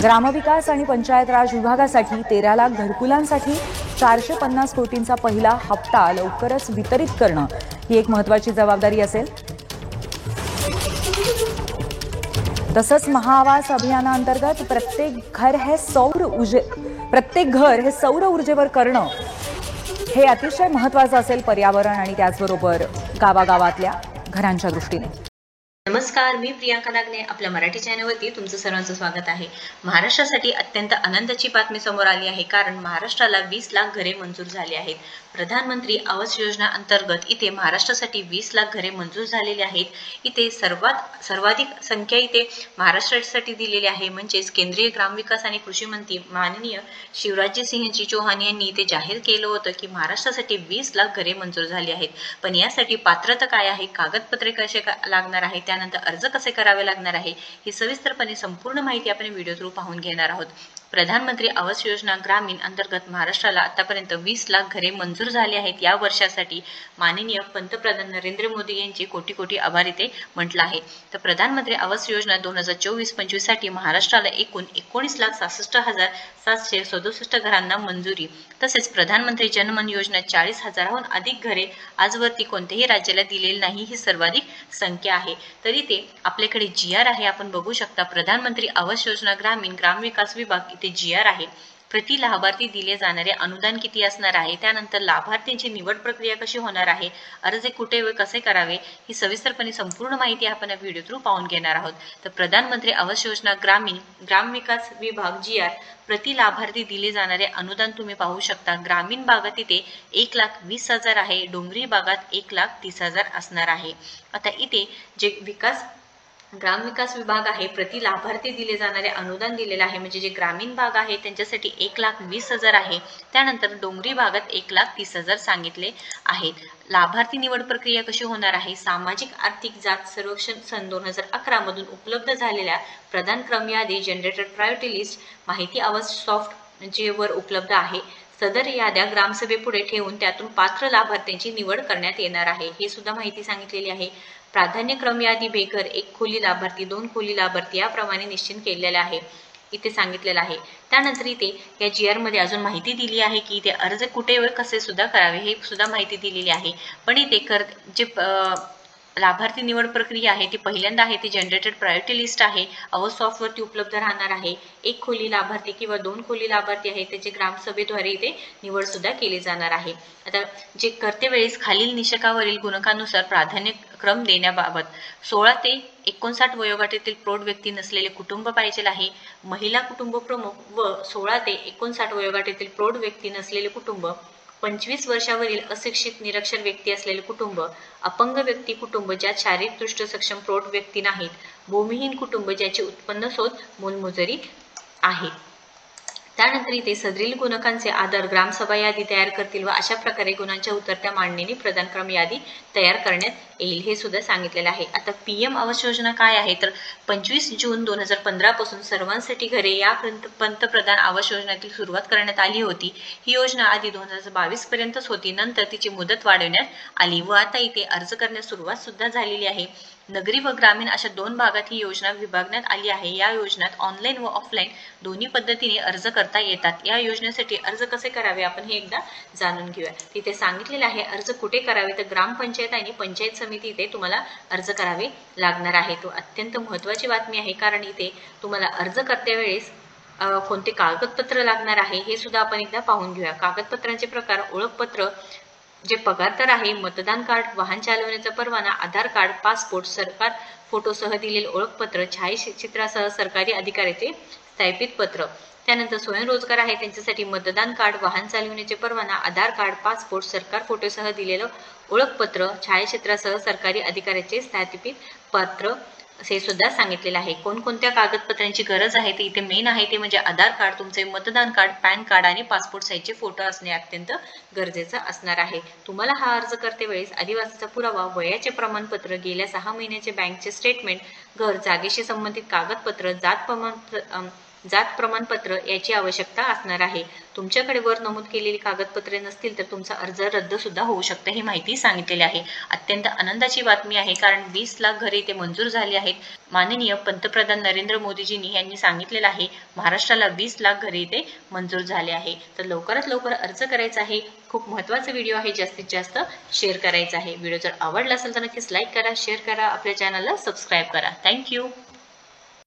ग्रामविकास आणि पंचायत राज विभागासाठी 13 लाख घरकुलांसाठी 450 कोटींचा पहिला हप्ता लवकरच वितरित करणं ही एक महत्त्वाची जबाबदारी असेल। तसंच महाआवास अभियानांतर्गत प्रत्येक घर हे सौर ऊर्जेवर करणं हे अतिशय महत्त्वाचं असेल पर्यावरण आणि त्याचबरोबर गावागावातल्या घरांच्या दृष्टीने। नमस्कार, मी प्रियांका नागने आपल्या मराठी चॅनलवरती तुमचं सर्वांचं स्वागत आहे। महाराष्ट्रासाठी अत्यंत आनंदाची बातमी समोर आली आहे, कारण महाराष्ट्राला 20 लाख घरे मंजूर झाली आहेत। प्रधानमंत्री आवास योजना अंतर्गत इथे महाराष्ट्रासाठी 20 लाख घरे मंजूर झालेली आहेत। इथे सर्वाधिक संख्या इथे महाराष्ट्रासाठी दिलेली आहे। म्हणजेच केंद्रीय ग्रामविकास आणि कृषी मंत्री माननीय शिवराजसिंह चौहान यांनी इथे जाहीर केलं होतं की महाराष्ट्रासाठी 20 लाख घरे मंजूर झाली आहेत। पण यासाठी पात्रता काय आहे, कागदपत्रे कसे लागणार आहे, त्यानंतर अर्ज कसे करावे लागणार आहे, ही सविस्तरपणे संपूर्ण माहिती आपण व्हिडिओ थ्रू पाहून घेणार आहोत। प्रधानमंत्री आवास योजना ग्रामीण अंतर्गत महाराष्ट्राला आतापर्यंत 20 लाख घरे मंजूर झाली आहेत। या वर्षासाठी माननीय पंतप्रधान नरेंद्र मोदी यांचे कोटी कोटी आभार इथे म्हटलं आहे। तर प्रधानमंत्री आवास योजना 2024-25 साठी महाराष्ट्राला एकूण 19,66,767 घरांना मंजुरी। तसेच प्रधानमंत्री जनमन योजना 40,000हून अधिक घरे आजवरती कोणत्याही राज्याला दिलेली नाही, ही सर्वाधिक संख्या आहे। तरी ते आपल्याकडे GR आहे, आपण बघू शकता। प्रधानमंत्री आवास योजना ग्रामीण ग्रामविकास विभाग इथे GR आहे। प्रति लाभार्थी दिले जाणारे अनुदान किती असणार आहे, त्यानंतर लाभार्थींची निवड प्रक्रिया कशी होणार आहे, अर्ज कुठे व कसे करावे, ही सविस्तरपणे संपूर्ण माहिती आपण या व्हिडिओ थ्रू पाहून घेणार आहोत। तर प्रधानमंत्री आवास योजना ग्रामीण ग्रामविकास विभाग GR प्रति लाभार्थी दिले जाणारे अनुदान तुम्ही पाहू शकता। ग्रामीण भागात इथे 1,20,000 आहे, डोंगरी भागात 1,30,000 असणार आहे। आता इथे जे ग्रामविकास विभाग आहे प्रति लाभार्थी दिले जाणारे अनुदान दिलेले आहे। म्हणजे जे ग्रामीण भाग आहे त्यांच्यासाठी 1,20,000 आहे, त्यानंतर डोंगरी भागात 1,30,000 सांगितले आहेत। लाभार्थी निवड प्रक्रिया कशी होणार आहे, सामाजिक आर्थिक जात सर्वेक्षण सन 2011 मधून उपलब्ध झालेल्या प्रधान क्रम यादी जनरेटेड प्रायोरिटी लिस्ट माहिती आवाज सॉफ्ट जे वर उपलब्ध आहे। सदर याद्या ग्रामसभेपुढे ठेवून त्यातून पात्र लाभार्थ्यांची निवड करण्यात येणार आहे, हे सुद्धा माहिती सांगितलेली आहे। प्राधान्यक्रम यादी बेघर 1 खोली लाभार्थी 2 खोली लाभार्थी याप्रमाणे निश्चित केलेले आहे, इथे सांगितलेलं आहे। त्यानंतर इथे या GR मध्ये अजून माहिती दिली आहे की इथे अर्ज कुठे व कसे सुद्धा करावे, हे सुद्धा माहिती दिलेली आहे। पण इथे जे लाभार्थी निवड प्रक्रिया आहे ती पहिल्यांदा आहे ती जनरेटेड प्रायोरिटी लिस्ट आहे, आवाज सॉफ्टवरती उपलब्ध राहणार आहे। 1 खोली लाभार्थी किंवा 2 खोली लाभार्थी आहे त्याची ग्रामसभेद्वारे इथे निवड सुद्धा केली जाणार आहे। आता जे करते वेळेस खालील निकषावरील गुणकानुसार प्राधान्यक्रम देण्याबाबत 16 ते 59 वयोगटातील प्रौढ व्यक्ती नसलेले कुटुंब पाहिजे आहे। महिला कुटुंब प्रमुख व 16 ते 59 वयोगटातील प्रौढ व्यक्ती नसलेले कुटुंब, 25 वर्षावरील अशिक्षित निरक्षर व्यक्ती असलेले कुटुंब, अपंग व्यक्ती कुटुंब ज्यात शारीरिकदृष्ट्या सक्षम प्रौढ व्यक्ती नाहीत, भूमिहीन कुटुंब ज्याचे उत्पन्न स्रोत मोलमजुरी आहे। त्यानंतर इथे सदरील गुणकांचे आधार ग्रामसभा यादी तयार करतील व अशा प्रकारे गुणांच्या उतरत्या मांडणीने प्रधानक्रम यादी तयार करण्यात येईल, हे सुद्धा सांगितलेलं आहे। आता PM आवास योजना काय आहे, तर 25 जून 2015 पासून सर्वांसाठी घरे या पंतप्रधान आवास योजनेतील सुरुवात करण्यात आली होती। ही योजना आधी 2022 पर्यंतच होती, नंतर तिची मुदत वाढवण्यात आली व आता इथे अर्ज करण्यास सुरुवात सुद्धा झालेली आहे। नगरी व ग्रामीण अशा 2 भागात ही योजना विभागण्यात आली आहे। या योजनेत ऑनलाईन व ऑफलाईन दोन्ही पद्धतीने अर्ज करता येतात। या योजनेसाठी अर्ज कसे करावे आपण हे एकदा जाणून घेऊया। तिथे सांगितलेले आहे अर्ज कुठे करावे, तर ग्रामपंचायत आणि पंचायत समिती इथे तुम्हाला अर्ज करावे लागणार आहे। तो अत्यंत महत्त्वाची बातमी आहे, कारण इथे तुम्हाला अर्ज करते वेळेस कोणते कागदपत्र लागणार आहे हे सुद्धा आपण एकदा पाहून घेऊया। कागदपत्रांचे प्रकार ओळखपत्र, जे पगारदार आहे, मतदान कार्ड, वाहन चालवण्याचा परवाना, आधार कार्ड, पासपोर्ट, सरकार फोटोसह दिलेले ओळखपत्र, छायाचित्रासह सरकारी अधिकाऱ्याचे सत्यापित पत्र। त्यानंतर स्वयंरोजगार आहे त्यांच्यासाठी मतदान कार्ड, वाहन चालवण्याचे परवाना, आधार कार्ड, पासपोर्ट, सरकार फोटोसह दिलेलं ओळखपत्र, छायाचित्रासह सरकारी अधिकाऱ्याचे सत्यापित पत्र असे सुद्धा सांगितलेलं आहे। कोणकोणत्या कागदपत्रांची गरज आहे ते इथे मेन आहे ते म्हणजे आधार कार्ड, तुमचे मतदान कार्ड, पॅन कार्ड आणि पासपोर्ट साईजचे फोटो असणे अत्यंत गरजेचं असणार आहे। तुम्हाला हा अर्ज करते वेळेस आदिवासीचा पुरावा, वयाचे प्रमाणपत्र, गेल्या 6 महिन्याचे बँकचे स्टेटमेंट, घर जागेशी संबंधित कागदपत्र, जात जात प्रमाणपत्र याची आवश्यकता असणार आहे. तुमच्याकडे वर नमूद केलेली कागदपत्रे नसतील तर तुमचा अर्ज रद्द सुद्धा होऊ शकतं, ही माहिती सांगितलेली आहे. अत्यंत आनंदाची बातमी आहे, कारण 20 लाख घरे इथे मंजूर झाली आहेत. माननीय पंतप्रधान नरेंद्र मोदीजींनी यांनी सांगितलेलं आहे, महाराष्ट्राला 20 लाख घरे इथे मंजूर झाले आहे. तर लवकरात लवकर अर्ज करायचा आहे. खूप महत्त्वाचा व्हिडिओ आहे, जास्तीत जास्त शेअर करायचा आहे. व्हिडिओ जर आवडला असेल तर नक्कीच लाईक करा, शेअर करा, आपल्या चॅनलला सबस्क्राईब करा. थँक्यू.